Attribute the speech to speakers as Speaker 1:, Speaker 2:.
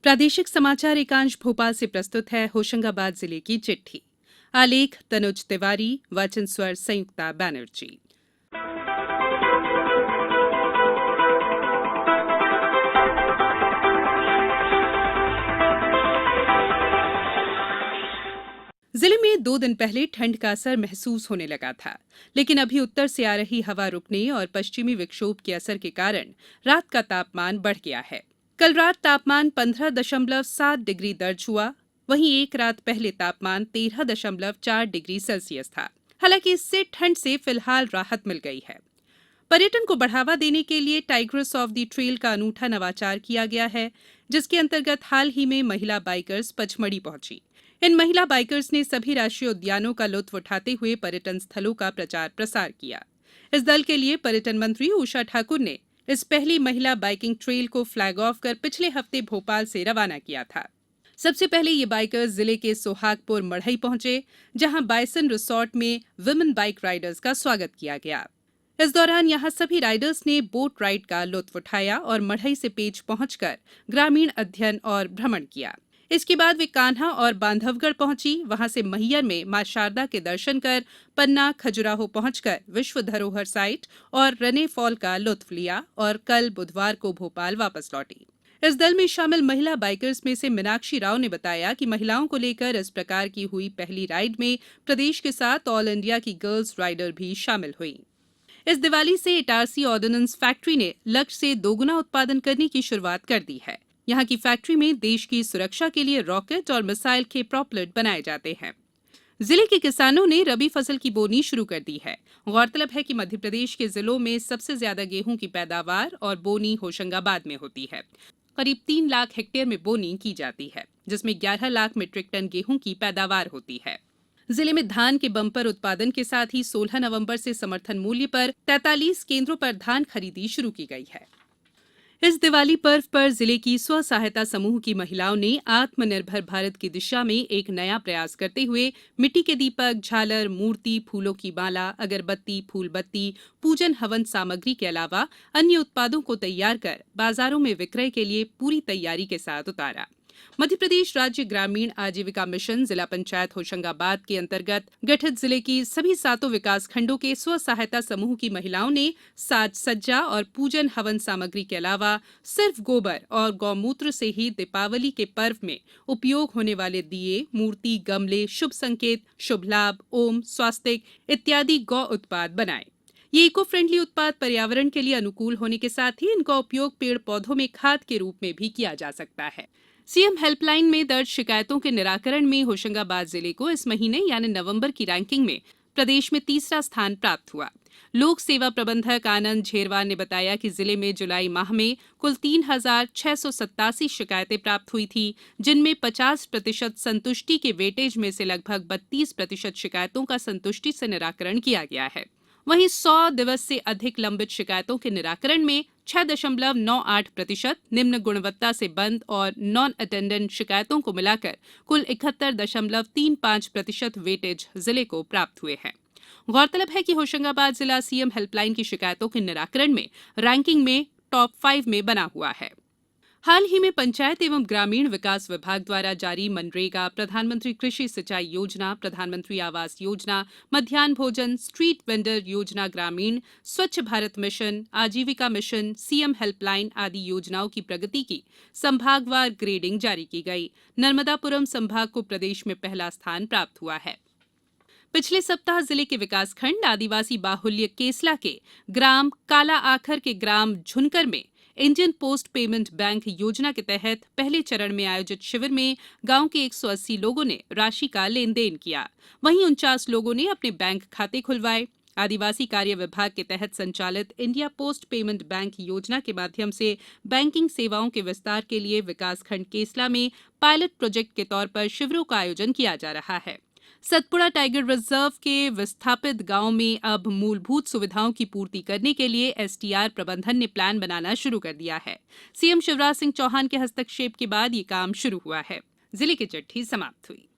Speaker 1: प्रादेशिक समाचार एकांश भोपाल से प्रस्तुत है होशंगाबाद जिले की चिट्ठी। आलेख तनुज तिवारी, वाचन स्वर संयुक्ता बैनर्जी। जिले में 2 दिन पहले ठंड का असर महसूस होने लगा था, लेकिन अभी उत्तर से आ रही हवा रुकने और पश्चिमी विक्षोभ के असर के कारण रात का तापमान बढ़ गया है। कल रात तापमान 15.7 डिग्री दर्ज हुआ। वहीं एक रात पहले तापमान 13.4 डिग्री सेल्सियस था। हालांकि इससे ठंड से फिलहाल राहत मिल गई है। पर्यटन को बढ़ावा देने के लिए टाइगर्स ऑफ द ट्रेल का अनूठा नवाचार किया गया है, जिसके अंतर्गत हाल ही में महिला बाइकर्स पचमढ़ी पहुंची। इन महिला बाइकर्स ने सभी राष्ट्रीय उद्यानों का लुत्फ उठाते हुए पर्यटन स्थलों का प्रचार प्रसार किया। इस दल के लिए पर्यटन मंत्री उषा ठाकुर ने इस पहली महिला बाइकिंग ट्रेल को फ्लैग ऑफ कर पिछले हफ्ते भोपाल से रवाना किया था। सबसे पहले ये बाइकर्स जिले के सोहागपुर मढ़ई पहुंचे, जहां बाइसन रिसोर्ट में विमेन बाइक राइडर्स का स्वागत किया गया। इस दौरान यहां सभी राइडर्स ने बोट राइड का लुत्फ उठाया और मढ़ई से पेच पहुंचकर ग्रामीण अध्ययन और भ्रमण किया। इसके बाद वे कान्हा और बांधवगढ़ पहुंची। वहां से मैहर में मां शारदा के दर्शन कर पन्ना खजुराहो पहुंचकर विश्व धरोहर साइट और रने फॉल का लुत्फ लिया और कल बुधवार को भोपाल वापस लौटी। इस दल में शामिल महिला बाइकर्स में से मीनाक्षी राव ने बताया कि महिलाओं को लेकर इस प्रकार की हुई पहली राइड में प्रदेश के साथ ऑल इंडिया की गर्ल्स राइडर भी शामिल हुई। इस दिवाली से इटारसी ऑर्डिनेंस फैक्ट्री ने लक्ष्य से दोगुना उत्पादन करने की शुरुआत कर दी है। यहाँ की फैक्ट्री में देश की सुरक्षा के लिए रॉकेट और मिसाइल के प्रोपलेट बनाए जाते हैं। जिले के किसानों ने रबी फसल की बोनी शुरू कर दी है। गौरतलब है कि मध्य प्रदेश के जिलों में सबसे ज्यादा गेहूं की पैदावार और बोनी होशंगाबाद में होती है। करीब 3 लाख हेक्टेयर में बोनी की जाती है, जिसमें 11 लाख मीट्रिक टन गेहूं की पैदावार होती है। जिले में धान के बम्पर उत्पादन के साथ ही 16 नवंबर से समर्थन मूल्य पर 43 केंद्रों पर धान खरीदी शुरू की गई है। इस दिवाली पर्व पर जिले की स्व सहायता समूह की महिलाओं ने आत्मनिर्भर भारत की दिशा में एक नया प्रयास करते हुए मिट्टी के दीपक, झालर, मूर्ति, फूलों की माला, अगरबत्ती, फूलबत्ती, पूजन हवन सामग्री के अलावा अन्य उत्पादों को तैयार कर बाजारों में विक्रय के लिए पूरी तैयारी के साथ उतारा। मध्य प्रदेश राज्य ग्रामीण आजीविका मिशन जिला पंचायत होशंगाबाद के अंतर्गत गठित जिले की सभी 7 विकास खंडों के स्व सहायता समूह की महिलाओं ने साज सज्जा और पूजन हवन सामग्री के अलावा सिर्फ गोबर और गौमूत्र से ही दीपावली के पर्व में उपयोग होने वाले दिए, मूर्ति, गमले, शुभ संकेत, शुभ लाभ, ओम, स्वास्तिक इत्यादि गौ उत्पाद बनाए। ये इको फ्रेंडली उत्पाद पर्यावरण के लिए अनुकूल होने के साथ ही इनका उपयोग पेड़ पौधों में खाद के रूप में भी किया जा सकता है। सीएम हेल्पलाइन में दर्ज शिकायतों के निराकरण में होशंगाबाद जिले को इस महीने यानी नवंबर की रैंकिंग में प्रदेश में तीसरा स्थान प्राप्त हुआ। लोक सेवा प्रबंधक आनंद झेरवार ने बताया कि जिले में जुलाई माह में कुल 3,687 शिकायतें प्राप्त हुई थी, जिनमें 50% संतुष्टि के वेटेज में से लगभग 32% शिकायतों का संतुष्टि से निराकरण किया गया है। वहीं 100 दिवस से अधिक लंबित शिकायतों के निराकरण में 6.98%, निम्न गुणवत्ता से बंद और नॉन अटेंडेंट शिकायतों को मिलाकर कुल 71.35% वेटेज जिले को प्राप्त हुए हैं। गौरतलब है कि होशंगाबाद जिला सीएम हेल्पलाइन की शिकायतों के निराकरण में रैंकिंग में टॉप 5 में बना हुआ है। हाल ही में पंचायत एवं ग्रामीण विकास विभाग द्वारा जारी मनरेगा, प्रधानमंत्री कृषि सिंचाई योजना, प्रधानमंत्री आवास योजना, मध्याह्न भोजन, स्ट्रीट वेंडर योजना ग्रामीण, स्वच्छ भारत मिशन, आजीविका मिशन, सीएम हेल्पलाइन आदि योजनाओं की प्रगति की संभागवार ग्रेडिंग जारी की गई। नर्मदापुरम संभाग को प्रदेश में पहला स्थान प्राप्त हुआ है। पिछले सप्ताह जिले के विकासखंड आदिवासी बाहुल्य केसला के ग्राम काला आखर के ग्राम झुनकर में इंडियन पोस्ट पेमेंट बैंक योजना के तहत पहले चरण में आयोजित शिविर में गांव के 180 लोगों ने राशि का लेन देन किया। वहीं 49 लोगों ने अपने बैंक खाते खुलवाए। आदिवासी कार्य विभाग के तहत संचालित इंडिया पोस्ट पेमेंट बैंक योजना के माध्यम से बैंकिंग सेवाओं के विस्तार के लिए विकासखंड केसला में पायलट प्रोजेक्ट के तौर पर शिविरों का आयोजन किया जा रहा है। सतपुड़ा टाइगर रिजर्व के विस्थापित गांव में अब मूलभूत सुविधाओं की पूर्ति करने के लिए एसटीआर प्रबंधन ने प्लान बनाना शुरू कर दिया है। सीएम शिवराज सिंह चौहान के हस्तक्षेप के बाद ये काम शुरू हुआ है। जिले की चिट्ठी समाप्त हुई।